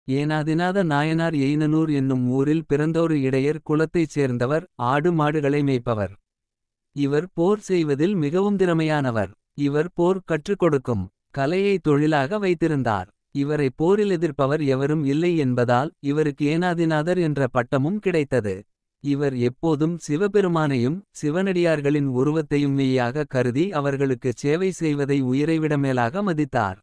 ஏனாதிநாத நாயனார் எயினனூர் என்னும் ஊரில் பிறந்தோரு இடையர் குலத்தைச் சேர்ந்தவர். ஆடு மாடுகளை மேய்ப்பவர். இவர் போர் செய்வதில் மிகவும் திறமையானவர். இவர் போர் கற்றுக் கொடுக்கும் கலையை தொழிலாக வைத்திருந்தார். இவரை போரில் எதிர்ப்பவர் எவரும் இல்லை என்பதால் இவருக்கு ஏனாதிநாதர் என்ற பட்டமும் கிடைத்தது. இவர் எப்போதும் சிவபெருமானையும் சிவனடியார்களின் உருவத்தையும் மெய்யாக கருதி அவர்களுக்குச் சேவை செய்வதை உயிரைவிட மேலாக மதித்தார்.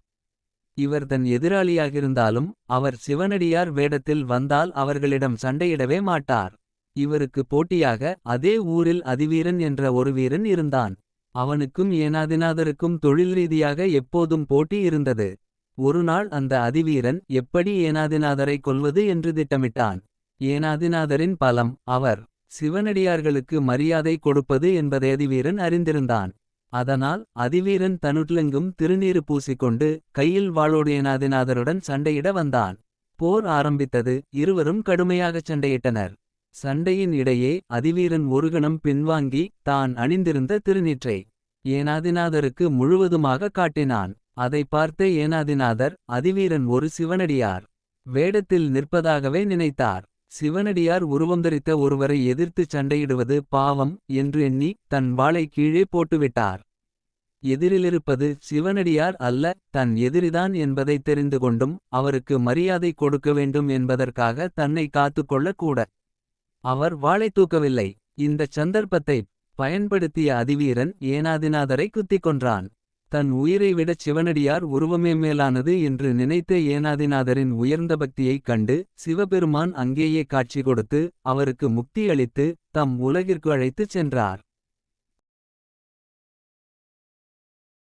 இவர் தன் எதிராளியாகிருந்தாலும் அவர் சிவனடியார் வேடத்தில் வந்தால் அவர்களிடம் சண்டையிடவே மாட்டார். இவருக்கு போட்டியாக அதே ஊரில் அதிவீரன் என்ற ஒரு வீரன் இருந்தான். அவனுக்கும் ஏனாதிநாதருக்கும் தொழில் ரீதியாக எப்போதும் போட்டி இருந்தது. ஒருநாள் அந்த அதிவீரன் எப்படி ஏனாதிநாதரை கொல்வது என்று திட்டமிட்டான். ஏனாதிநாதரின் பலம் அவர் சிவனடியார்களுக்கு மரியாதை கொடுப்பது என்பதை அதிவீரன் அறிந்திருந்தான். அதனால் அதிவீரன் தனுட்லெங்கும் திருநீறு பூசிக்கொண்டு கையில் வாளோடு ஏனாதிநாதருடன் சண்டையிட வந்தான். போர் ஆரம்பித்தது. இருவரும் கடுமையாகச் சண்டையிட்டனர். சண்டையின் இடையே அதிவீரன் ஒருகணம் பின்வாங்கி தான் அணிந்திருந்த திருநீற்றை ஏனாதிநாதருக்கு முழுவதுமாக காட்டினான். அதை பார்த்த ஏனாதிநாதர் அதிவீரன் ஒரு சிவனடியார் வேடத்தில் நிற்பதாகவே நினைத்தார். சிவனடியார் உருவம் தரித்த ஒருவரை எதிர்த்துச் சண்டையிடுவது பாவம் என்று எண்ணி தன் வாளை கீழே போட்டுவிட்டார். எதிரிலிருப்பது சிவனடியார் அல்ல, தன் எதிரிதான் என்பதை தெரிந்து கொண்டும் அவருக்கு மரியாதை கொடுக்க வேண்டும் என்பதற்காக தன்னை காத்துக்கொள்ள கூட அவர் வாளைத் தூக்கவில்லை. இந்தச் சந்தர்ப்பத்தைப் பயன்படுத்திய அதிவீரன் ஏனாதிநாதரை குத்திக் கொன்றான். தன் உயிரை விடச் சிவனடியார் உருவமே மேலானது என்று நினைத்த ஏனாதிநாதரின் உயர்ந்த பக்தியைக் கண்டு சிவபெருமான் அங்கேயே காட்சி கொடுத்து அவருக்கு முக்தி அளித்து தம் உலகிற்கு அழைத்துச் சென்றார்.